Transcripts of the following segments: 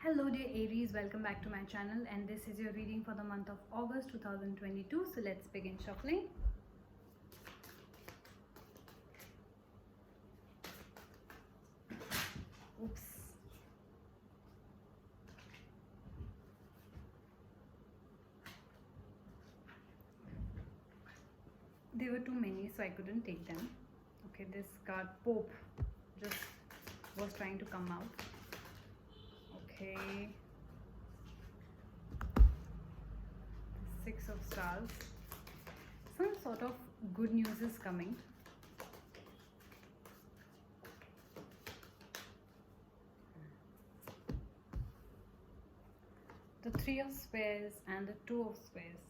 Hello dear Aries, welcome back to my channel, and this is your reading for the month of August 2022. So let's begin shuffling. Oops. There were too many, so I couldn't take them. Okay, this card Pope just was trying to come out. Okay. Six of Stars. Some sort of good news is coming. The Three of Spades and the Two of Spades.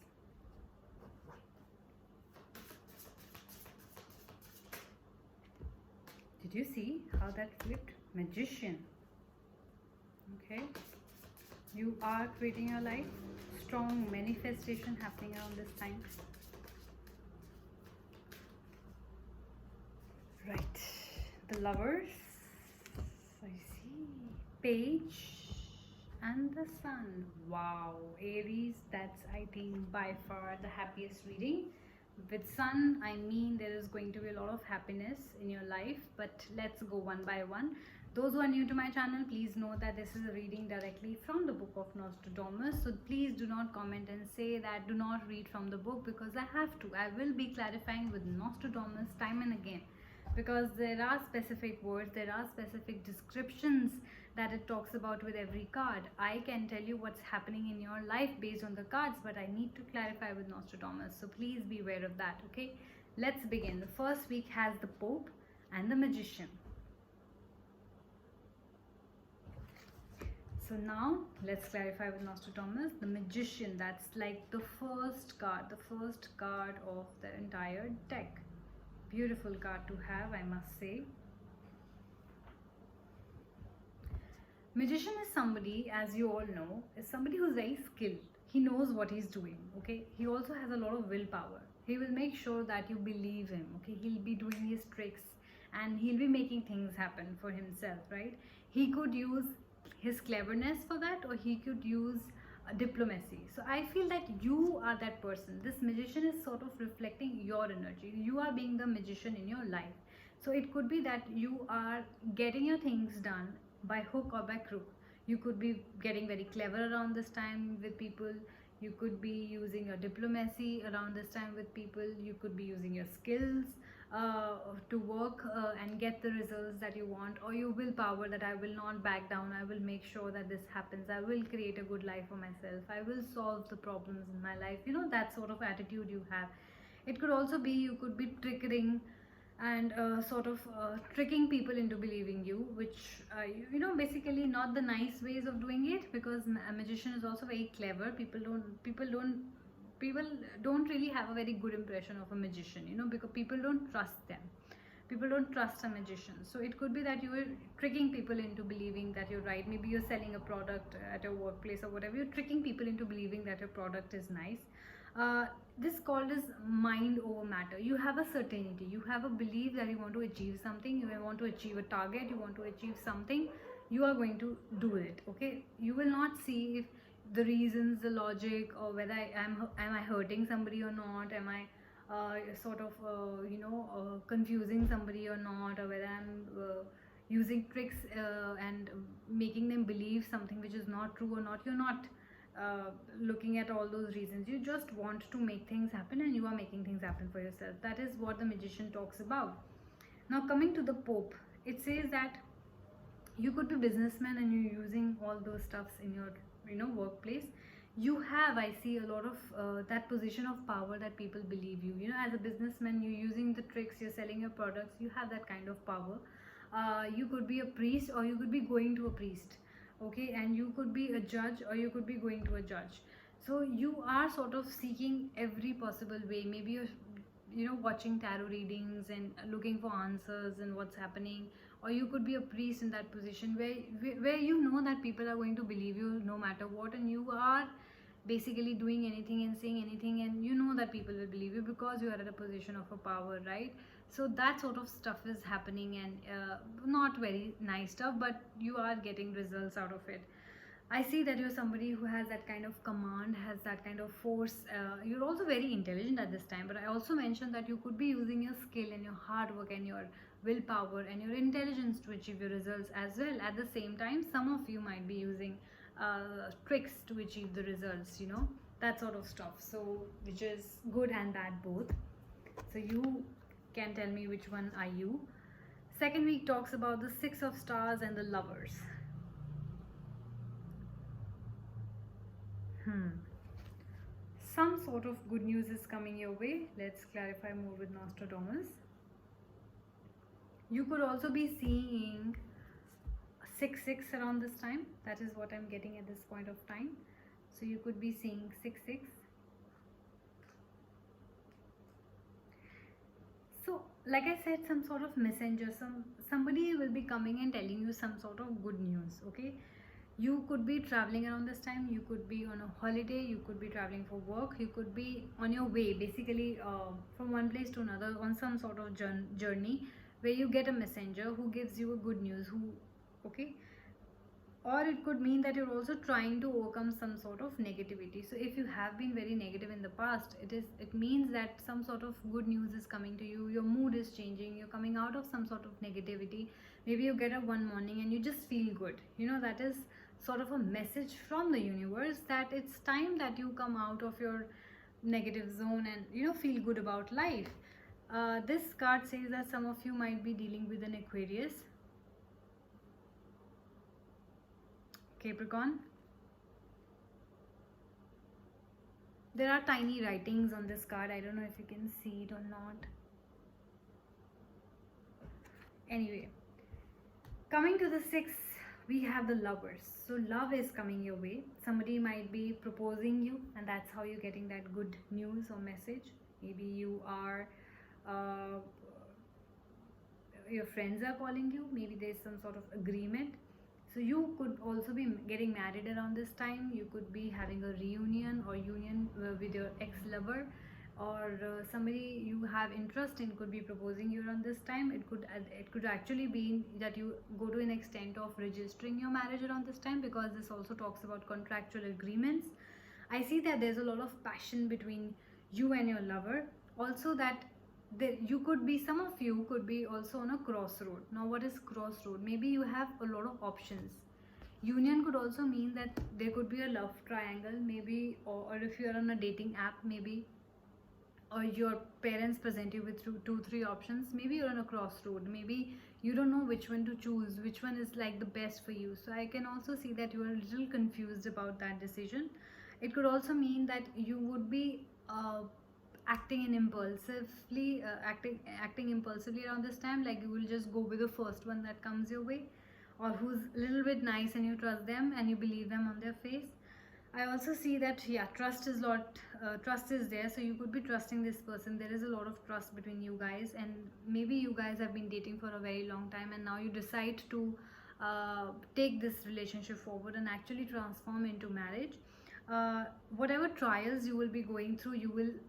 Did you see how that flipped? Magician. Okay. You are creating your life. Strong manifestation happening around this time. Right. The Lovers. I see. Page and the Sun. Wow. Aries, that's I think by far the happiest reading. With Sun, I mean there is going to be a lot of happiness in your life, but let's go one by one. Those who are new to my channel, please know that this is a reading directly from the book of Nostradamus. So please do not comment and say that do not read from the book, because I have to. I will be clarifying with Nostradamus time and again, because there are specific words, there are specific descriptions that it talks about with every card. I can tell you what's happening in your life based on the cards, but I need to clarify with Nostradamus. So please be aware of that, okay? Let's begin. The first week has the Pope and the Magician. So now let's clarify with Nostradamus. The Magician, that's like the first card of the entire deck. Beautiful card to have, I must say. Magician is somebody, as you all know, is somebody who's very skilled. He knows what he's doing, okay? He also has a lot of willpower. He will make sure that you believe him, okay? He'll be doing his tricks and he'll be making things happen for himself, right? He could use his cleverness for that, or he could use diplomacy. So I feel that you are that person. This Magician is sort of reflecting your energy. You are being the magician in your life. So it could be that you are getting your things done by hook or by crook. You could be getting very clever around this time with people. You could be using your diplomacy around this time with people. You could be using your skills to work and get the results that you want, or your willpower that I will not back down. I will make sure that this happens. I will create a good life for myself. I will solve the problems in my life. You know, that sort of attitude you have. It could also be you could be triggering and tricking people into believing you, which you know, basically not the nice ways of doing it, because a magician is also very clever. People don't really have a very good impression of a magician, you know, because people don't trust them. People don't trust a magician. So it could be that you are tricking people into believing that you're right. Maybe you're selling a product at your workplace or whatever. You're tricking people into believing that your product is nice. This called is mind over matter. You have a certainty, you have a belief that you want to achieve something, you want to achieve a target, you want to achieve something, you are going to do it, okay? You will not see if the reasons, the logic, or whether am I hurting somebody or not, am I confusing somebody or not, or whether I'm using tricks and making them believe something which is not true or not. You're not looking at all those reasons. You just want to make things happen, and you are making things happen for yourself. That is what the Magician talks about. Now coming to the Pope, it says that you could be businessman and you're using all those stuffs in your workplace. You have, I see, a lot of that position of power that people believe you. You know, as a businessman, you're using the tricks, you're selling your products, you have that kind of power. You could be a priest, or you could be going to a priest, okay? And you could be a judge, or you could be going to a judge. So you are sort of seeking every possible way. Maybe you're watching tarot readings and looking for answers and what's happening, or you could be a priest in that position where you know that people are going to believe you no matter what, and you are basically doing anything and saying anything, and you know that people will believe you because you are at a position of a power, right? So that sort of stuff is happening, and not very nice stuff, but you are getting results out of it. I see that you're somebody who has that kind of command, has that kind of force. You're also very intelligent at this time, but I also mentioned that you could be using your skill and your hard work and your willpower and your intelligence to achieve your results as well. At the same time, some of you might be using tricks to achieve the results, that sort of stuff. So, which is good and bad both. So, you can tell me which one are you. Second week talks about the Six of Stars and the Lovers. Some sort of good news is coming your way. Let's clarify more with Nostradamus. You could also be seeing 6-6 around this time. That is what I'm getting at this point of time. So you could be seeing 6-6. So like I said, some sort of messenger, somebody will be coming and telling you some sort of good news. Okay, you could be traveling around this time, you could be on a holiday, you could be traveling for work, you could be on your way basically from one place to another on some sort of journey where you get a messenger who gives you a good news, okay, or it could mean that you're also trying to overcome some sort of negativity. So if you have been very negative in the past, it means that some sort of good news is coming to you, your mood is changing, you're coming out of some sort of negativity. Maybe you get up one morning and you just feel good, that is sort of a message from the universe that it's time that you come out of your negative zone and feel good about life. This card says that some of you might be dealing with an Aquarius, Capricorn. There are tiny writings on this card. I don't know if you can see it or not. Anyway, coming to the 6, we have the Lovers. So love is coming your way. Somebody might be proposing you, and that's how you're getting that good news or message. Maybe you are your friends are calling you. Maybe there's some sort of agreement. So you could also be getting married around this time. You could be having a reunion or union with your ex-lover, or somebody you have interest in could be proposing you around this time. It could actually be that you go to an extent of registering your marriage around this time, because this also talks about contractual agreements. I see that there's a lot of passion between you and your lover. Also that some of you could be also on a crossroad. Now what is crossroad? Maybe you have a lot of options. Union could also mean that there could be a love triangle, maybe, or if you're on a dating app, maybe, or your parents present you with 2-3 options. Maybe you're on a crossroad. Maybe you don't know which one to choose, which one is like the best for you. So I can also see that you are a little confused about that decision. It could also mean that you would be acting impulsively around this time, like you will just go with the first one that comes your way, or who's a little bit nice and you trust them and you believe them on their face. I also see that trust is there, so you could be trusting this person. There is a lot of trust between you guys, and maybe you guys have been dating for a very long time and now you decide to take this relationship forward and actually transform into marriage. Whatever trials you will be going through,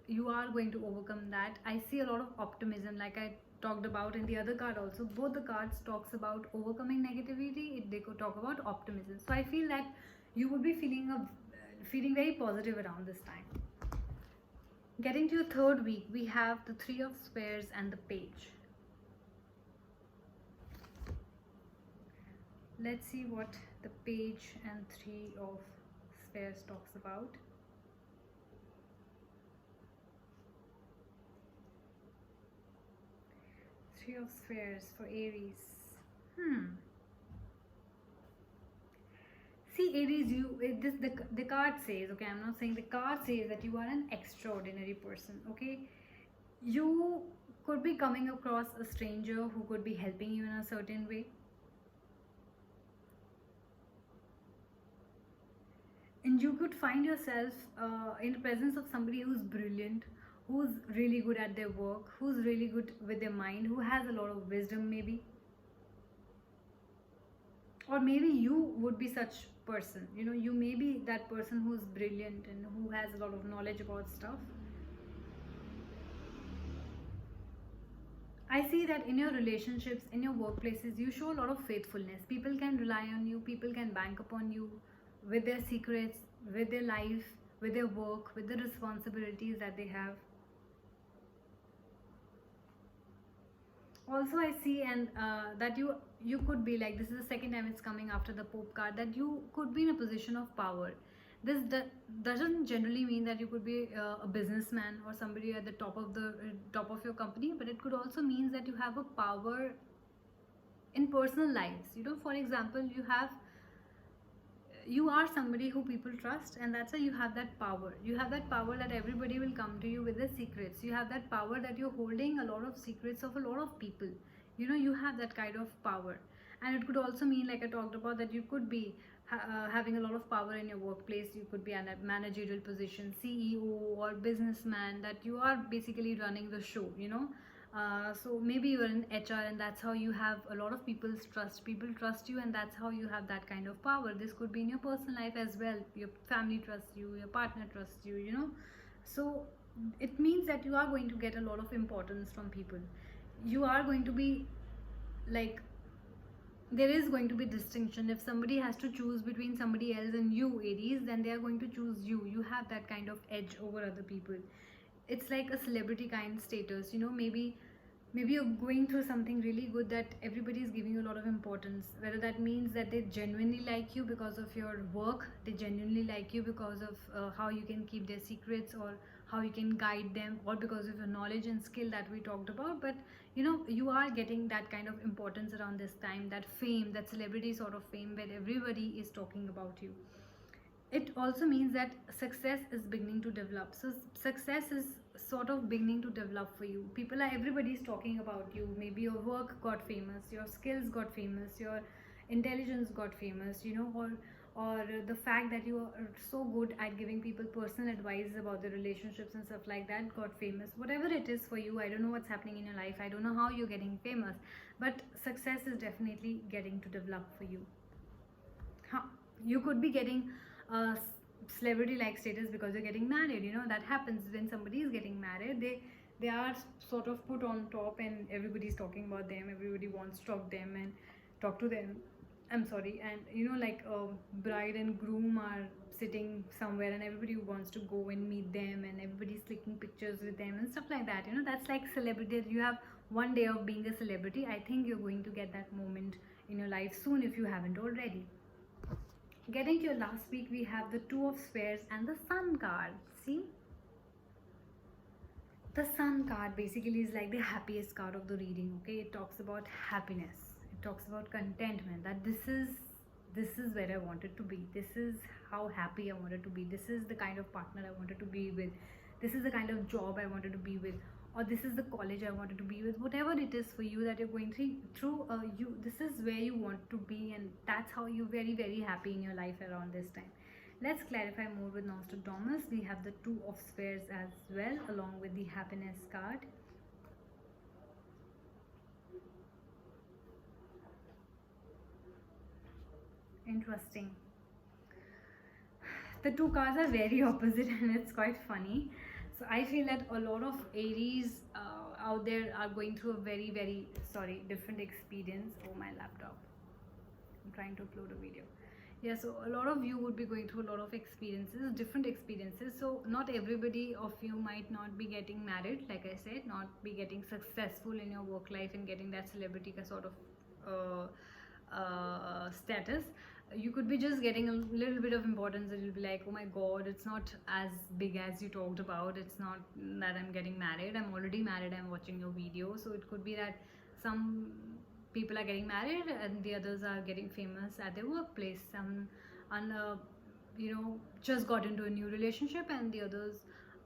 you are going to overcome that. I see a lot of optimism, like I talked about in the other card also. Both the cards talks about overcoming negativity. They could talk about optimism. So I feel that you would be feeling very positive around this time. Getting to your third week, we have the 3 of Swords and the Page. Let's see what the Page and 3 of Swords talks about. Three of Swords for Aries. See, Aries, the card says, okay, I'm not saying, the card says that you are an extraordinary person. Okay, you could be coming across a stranger who could be helping you in a certain way. And you could find yourself in the presence of somebody who's brilliant, who's really good at their work, who's really good with their mind, who has a lot of wisdom maybe. Or maybe you would be such person, you may be that person who's brilliant and who has a lot of knowledge about stuff. I see that in your relationships, in your workplaces, you show a lot of faithfulness. People can rely on you, people can bank upon you. with their secrets, with their life, with their work, with the responsibilities that they have. Also I see, and that you could be like, this is the second time it's coming after the Pope card, that you could be in a position of power. This doesn't generally mean that you could be a businessman or somebody at the top of your company, but it could also means that you have a power in personal lives. You know, for example, you are somebody who people trust, and that's why you have that power. You have that power that everybody will come to you with their secrets. You have that power that you're holding a lot of secrets of a lot of people. You know, you have that kind of power. And it could also mean, like I talked about, that you could be having a lot of power in your workplace. You could be in a managerial position, CEO or businessman, that you are basically running the show, you know. So maybe you're in HR, and that's how you have a lot of people's trust. People trust you, and that's how you have that kind of power. This could be in your personal life as well. Your family trusts you, your partner trusts you, you know. So it means that you are going to get a lot of importance from people. You are going to be like, there is going to be distinction. If somebody has to choose between somebody else and you, Aries, then they are going to choose you. You have that kind of edge over other people. It's like a celebrity kind status, you know. Maybe you're going through something really good that everybody is giving you a lot of importance, whether that means that they genuinely like you because of your work, they genuinely like you because of how you can keep their secrets, or how you can guide them, or because of your knowledge and skill that we talked about. But you know, you are getting that kind of importance around this time, that fame, that celebrity sort of fame, where everybody is talking about you. It also means that success is beginning to develop. So success is sort of beginning to develop for you. Everybody's talking about you. Maybe your work got famous, your skills got famous, your intelligence got famous, you know, or the fact that you are so good at giving people personal advice about the relationships and stuff like that got famous. Whatever it is for you, I don't know what's happening in your life, I don't know how you're getting famous, but success is definitely getting to develop for you. You could be getting celebrity like status because you're getting married. You know, that happens when somebody is getting married. They are sort of put on top, and everybody's talking about them. Everybody wants to talk them and talk to them. I'm sorry. And you know, like bride and groom are sitting somewhere, and everybody wants to go and meet them, and everybody's clicking pictures with them and stuff like that. You know, that's like celebrity. You have one day of being a celebrity. I think you're going to get that moment in your life soon if you haven't already. Getting to your last week, we have the Two of Spades and the Sun card. See, the Sun card basically is like the happiest card of the reading. Okay, it talks about happiness, it talks about contentment, that this is where I wanted to be, this is how happy I wanted to be, this is the kind of partner I wanted to be with, this is the kind of job I wanted to be with, or this is the college I wanted to be with. Whatever it is for you that you're going through, this is where you want to be, and that's how you're very, very happy in your life around this time. Let's clarify more with Nostradamus. We have the Two of Spades as well, along with the Happiness card. Interesting. The two cards are very opposite, and it's quite funny. So I feel that a lot of Aries out there are going through a very, very different experience. Oh, my laptop, I'm trying to upload a video. Yeah, so a lot of you would be going through a lot of experiences, different experiences. So not everybody of you might not be getting married, like I said, not be getting successful in your work life and getting that celebrity sort of status. You could be just getting a little bit of importance, and you'll be like, oh my god, it's not as big as you talked about. It's not that I'm getting married, I'm already married, I'm watching your video. So it could be that some people are getting married and the others are getting famous at their workplace. Some you know, just got into a new relationship, and the others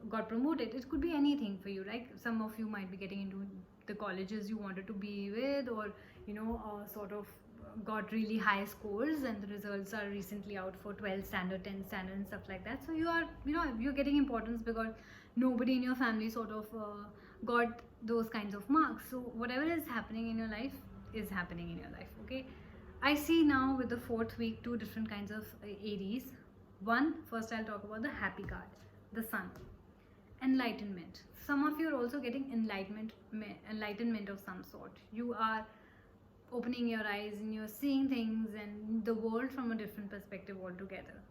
got promoted. It could be anything for you. Like some of you might be getting into the colleges you wanted to be with, or you know, sort of got really high scores, and the results are recently out for 12 standard, 10 standard and stuff like that. So you are, you know, you're getting importance because nobody in your family sort of got those kinds of marks. So whatever is happening in your life is happening in your life. Okay, I see now with the fourth week two different kinds of Aries. First I'll talk about the happy card, the Sun. Enlightenment. Some of you are also getting enlightenment of some sort. You are opening your eyes and you're seeing things and the world from a different perspective altogether.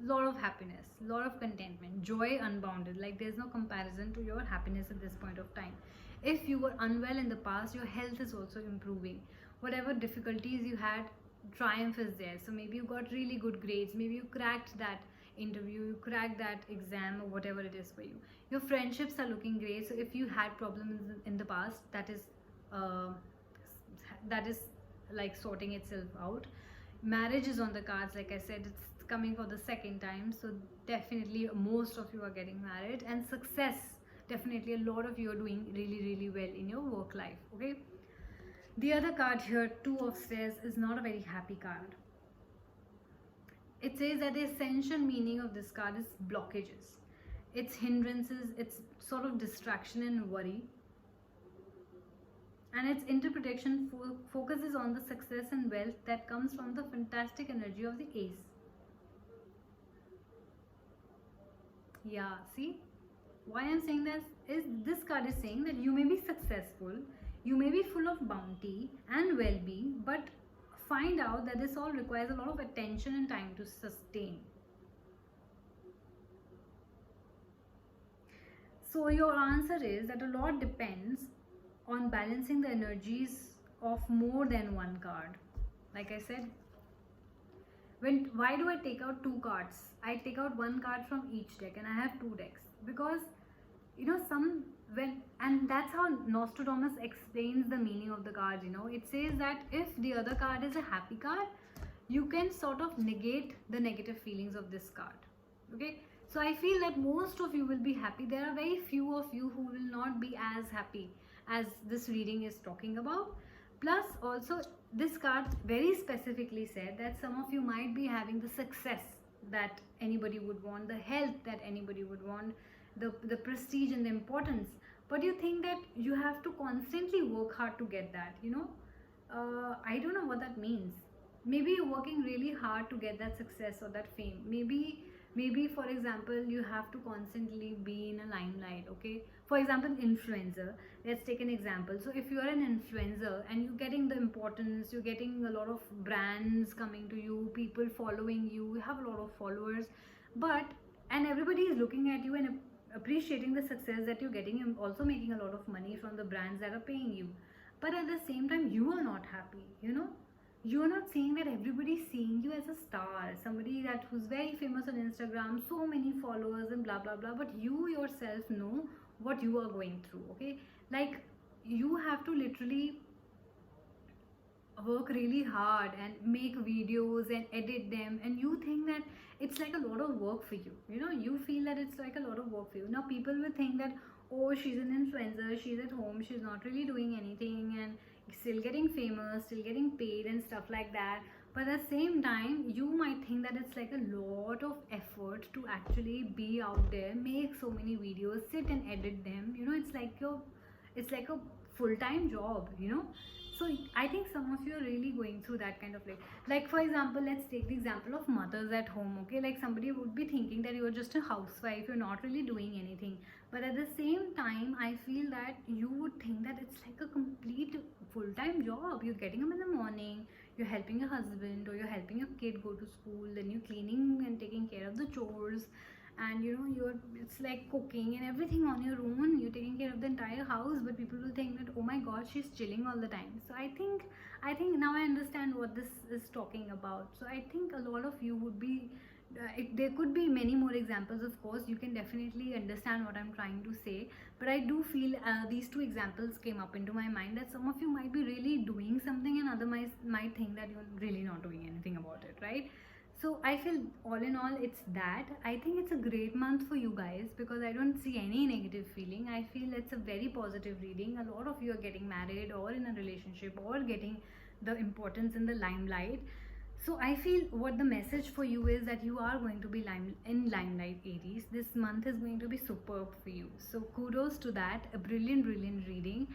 Lot of happiness, lot of contentment, joy unbounded. Like there's no comparison to your happiness at this point of time. If you were unwell in the past, your health is also improving. Whatever difficulties you had, triumph is there. So maybe you got really good grades, maybe you cracked that interview, you cracked that exam, or whatever it is for you. Your friendships are looking great. So if you had problems in the past, uh, that is like sorting itself out. Marriage is on the cards. Like I said, it's coming for the second time, so definitely most of you are getting married. And success, definitely a lot of you are doing really really well in your work life. Okay, the other card here, Two of Stairs, is not a very happy card. It says that the essential meaning of this card is blockages, it's hindrances, it's sort of distraction and worry. And its interpretation focuses on the success and wealth that comes from the fantastic energy of the ace. Yeah, see, why I'm saying this is this card is saying that you may be successful, you may be full of bounty and well-being, but find out that this all requires a lot of attention and time to sustain. So your answer is that a lot depends on balancing the energies of more than one card. Like I said, why do I take out two cards? I take out one card from each deck, and I have two decks because and that's how Nostradamus explains the meaning of the cards. It says that if the other card is a happy card, you can sort of negate the negative feelings of this card. Okay, so I feel that most of you will be happy. There are very few of you who will not be as happy as this reading is talking about. Plus also this card very specifically said that some of you might be having the success that anybody would want, the health that anybody would want, the prestige and the importance, but you think that you have to constantly work hard to get that. I don't know what that means. Maybe you're working really hard to get that success or that fame. Maybe for example you have to constantly be in a limelight. Okay, for example, influencer, let's take an example. So if you are an influencer and you're getting the importance, you're getting a lot of brands coming to you, people following you, you have a lot of followers, and everybody is looking at you and appreciating the success that you're getting, and also making a lot of money from the brands that are paying you, but at the same time you are not happy. You are not seeing that everybody's seeing you as a star, somebody who's very famous on Instagram, so many followers and blah blah blah, but you yourself know what you are going through. Okay, like you have to literally work really hard and make videos and edit them, and you think that it's like a lot of work for you. You feel that it's like a lot of work for you. Now people will think that, oh, she's an influencer, she's at home, she's not really doing anything and still getting famous, still getting paid and stuff like that. But at the same time you might think that it's like a lot of effort to actually be out there, make so many videos, sit and edit them. It's like a full-time job. So I think some of you are really going through that kind of like for example, let's take the example of mothers at home. Okay, like somebody would be thinking that you're just a housewife, you're not really doing anything, but at the same time I feel that you would think that it's like a complete full-time job. You're getting up in the morning, you're helping your husband or you're helping your kid go to school, then you're cleaning and taking care of the chores, and it's like cooking and everything on your own, you're taking care of the entire house, but people will think that, oh my god, she's chilling all the time. So I think now I understand what this is talking about. So I think a lot of you would be there could be many more examples, of course. You can definitely understand what I'm trying to say, but I do feel these two examples came up into my mind, that some of you might be really doing something and others might think that you're really not doing anything about it, right? So I feel all in all it's that. I think it's a great month for you guys because I don't see any negative feeling. I feel it's a very positive reading. A lot of you are getting married or in a relationship or getting the importance in the limelight. So I feel what the message for you is that you are going to be in limelight, Aries. This month is going to be superb for you. So kudos to that. A brilliant reading.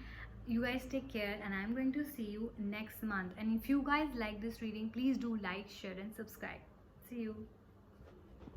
You guys take care, and I'm going to see you next month. And if you guys like this reading, please do like, share and subscribe. See you.